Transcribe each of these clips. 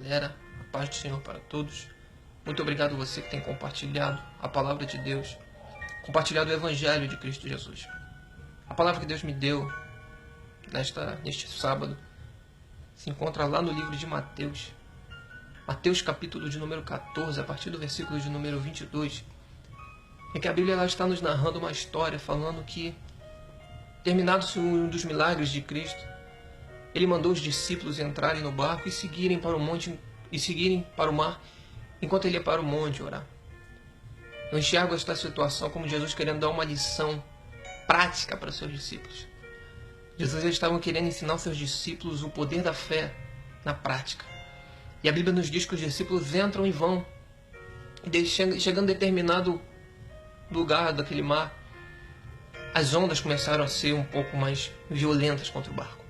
galera, a paz do Senhor para todos. Muito obrigado você que tem compartilhado a palavra de Deus, compartilhado o Evangelho de Cristo Jesus. A palavra que Deus me deu neste sábado se encontra lá no livro de Mateus. Mateus capítulo de número 14, a partir do versículo de número 22. É que a Bíblia ela está nos narrando uma história falando que, terminado-se um dos milagres de Cristo, ele mandou os discípulos entrarem no barco e seguirem para o mar, enquanto ele ia para o monte orar. Eu enxergo esta situação como Jesus querendo dar uma lição prática para os seus discípulos. Jesus estava querendo ensinar aos seus discípulos o poder da fé na prática. E a Bíblia nos diz que os discípulos entram e vão. E chegando a determinado lugar daquele mar, as ondas começaram a ser um pouco mais violentas contra o barco.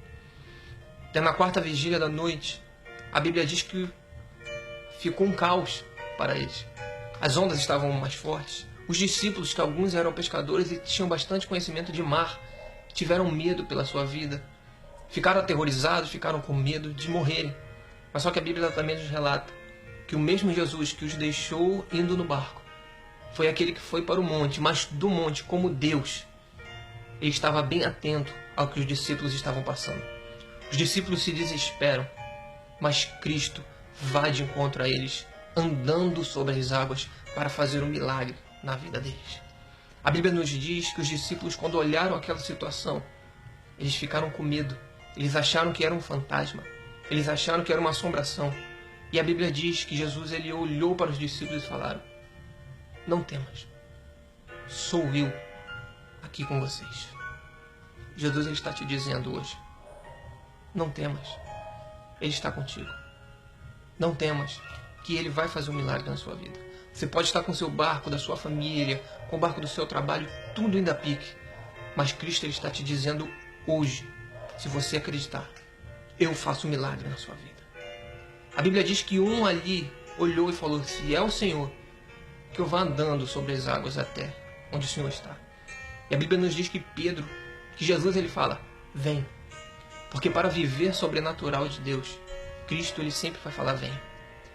Até na quarta vigília da noite, a Bíblia diz que ficou um caos para eles. As ondas estavam mais fortes. Os discípulos, que alguns eram pescadores e tinham bastante conhecimento de mar, tiveram medo pela sua vida. Ficaram aterrorizados, ficaram com medo de morrerem. Mas só que a Bíblia também nos relata que o mesmo Jesus que os deixou indo no barco foi aquele que foi para o monte, mas do monte, como Deus, ele estava bem atento ao que os discípulos estavam passando. Os discípulos se desesperam, mas Cristo vai de encontro a eles, andando sobre as águas para fazer um milagre na vida deles. A Bíblia nos diz que os discípulos, quando olharam aquela situação, eles ficaram com medo. Eles acharam que era um fantasma. Eles acharam que era uma assombração. E a Bíblia diz que Jesus ele olhou para os discípulos e falaram: não temas, sou eu aqui com vocês. Jesus ele está te dizendo hoje: não temas, Ele está contigo. Não temas, que Ele vai fazer um milagre na sua vida. Você pode estar com o seu barco, da sua família, com o barco do seu trabalho, tudo ainda a pique. Mas Cristo ele está te dizendo hoje, se você acreditar, eu faço um milagre na sua vida. A Bíblia diz que um ali olhou e falou: se é o Senhor, que eu vá andando sobre as águas até onde o Senhor está. E a Bíblia nos diz que Jesus ele fala: vem. Porque para viver sobrenatural de Deus, Cristo ele sempre vai falar: vem.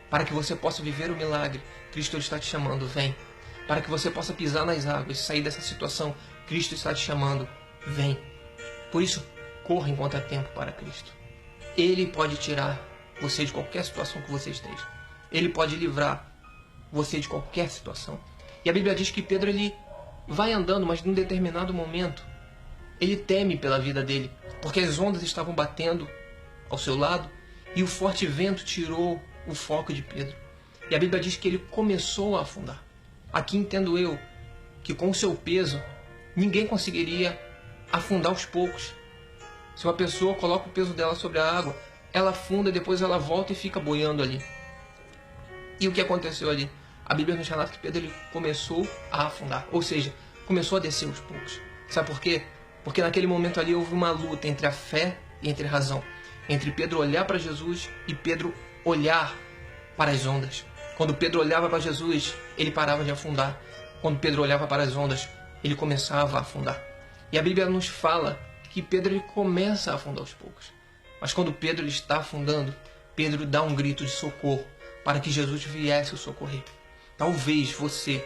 Para que você possa viver o milagre, Cristo ele está te chamando: vem. Para que você possa pisar nas águas e sair dessa situação, Cristo está te chamando: vem. Por isso, corra enquanto há tempo para Cristo. Ele pode tirar você de qualquer situação que você esteja. Ele pode livrar você de qualquer situação. E a Bíblia diz que Pedro ele vai andando, mas num determinado momento ele teme pela vida dele, porque as ondas estavam batendo ao seu lado e o forte vento tirou o foco de Pedro. E a Bíblia diz que ele começou a afundar. Aqui entendo eu que com o seu peso, ninguém conseguiria afundar aos poucos. Se uma pessoa coloca o peso dela sobre a água, ela afunda e depois ela volta e fica boiando ali. E o que aconteceu ali? A Bíblia nos relata que Pedro ele começou a afundar, ou seja, começou a descer aos poucos. Sabe por quê? Porque naquele momento ali houve uma luta entre a fé e entre a razão. Entre Pedro olhar para Jesus e Pedro olhar para as ondas. Quando Pedro olhava para Jesus, ele parava de afundar. Quando Pedro olhava para as ondas, ele começava a afundar. E a Bíblia nos fala que Pedro ele começa a afundar aos poucos. Mas quando Pedro ele está afundando, Pedro dá um grito de socorro para que Jesus viesse o socorrer. Talvez você,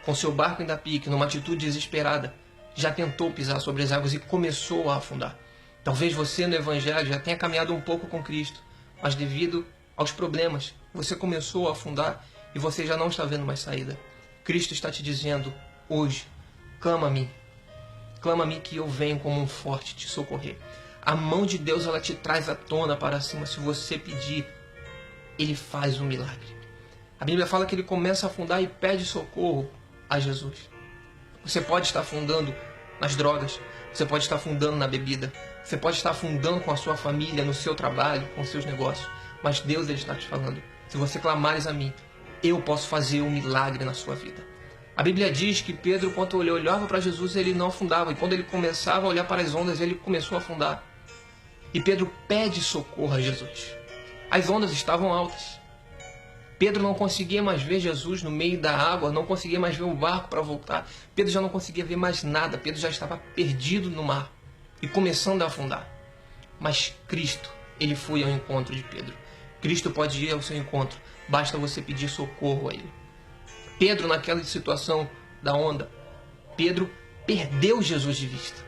com seu barco ainda a pique, numa atitude desesperada, já tentou pisar sobre as águas e começou a afundar. Talvez você no Evangelho já tenha caminhado um pouco com Cristo, mas devido aos problemas, você começou a afundar e você já não está vendo mais saída. Cristo está te dizendo hoje: clama a mim. Clama a mim que eu venho como um forte te socorrer. A mão de Deus ela te traz à tona para cima. Se você pedir, Ele faz um milagre. A Bíblia fala que ele começa a afundar e pede socorro a Jesus. Você pode estar afundando nas drogas, você pode estar afundando na bebida, você pode estar afundando com a sua família, no seu trabalho, com seus negócios, mas Deus ele está te falando: se você clamares a mim, eu posso fazer um milagre na sua vida. A Bíblia diz que Pedro, quando ele olhava para Jesus, ele não afundava, e quando ele começava a olhar para as ondas, ele começou a afundar. E Pedro pede socorro a Jesus. As ondas estavam altas. Pedro não conseguia mais ver Jesus no meio da água, não conseguia mais ver um barco para voltar. Pedro já não conseguia ver mais nada. Pedro já estava perdido no mar e começando a afundar. Mas Cristo, ele foi ao encontro de Pedro. Cristo pode ir ao seu encontro, basta você pedir socorro a Ele. Pedro, naquela situação da onda, Pedro perdeu Jesus de vista.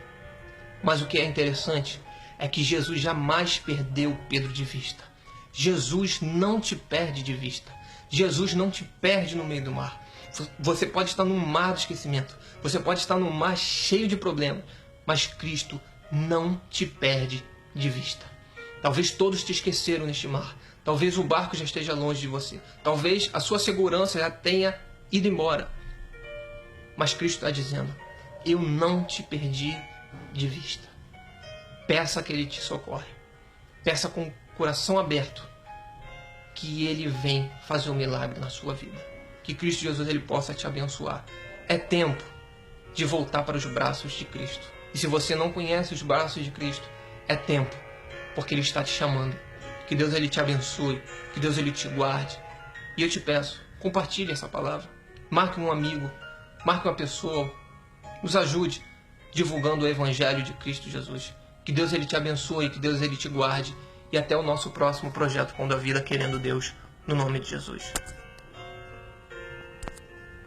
Mas o que é interessante é que Jesus jamais perdeu Pedro de vista. Jesus não te perde de vista. Jesus não te perde no meio do mar. Você pode estar num mar do esquecimento. Você pode estar num mar cheio de problemas. Mas Cristo não te perde de vista. Talvez todos te esqueceram neste mar. Talvez o barco já esteja longe de você. Talvez a sua segurança já tenha ido embora. Mas Cristo está dizendo: eu não te perdi de vista. Peça que Ele te socorre. Peça com o coração aberto que Ele vem fazer um milagre na sua vida. Que Cristo Jesus Ele possa te abençoar. É tempo de voltar para os braços de Cristo. E se você não conhece os braços de Cristo, é tempo, porque Ele está te chamando. Que Deus Ele te abençoe, que Deus Ele te guarde. E eu te peço, compartilhe essa palavra. Marque um amigo, marque uma pessoa, nos ajude divulgando o Evangelho de Cristo Jesus. Que Deus Ele te abençoe, que Deus Ele te guarde. E até o nosso próximo projeto Pão da Vida, querendo Deus, no nome de Jesus.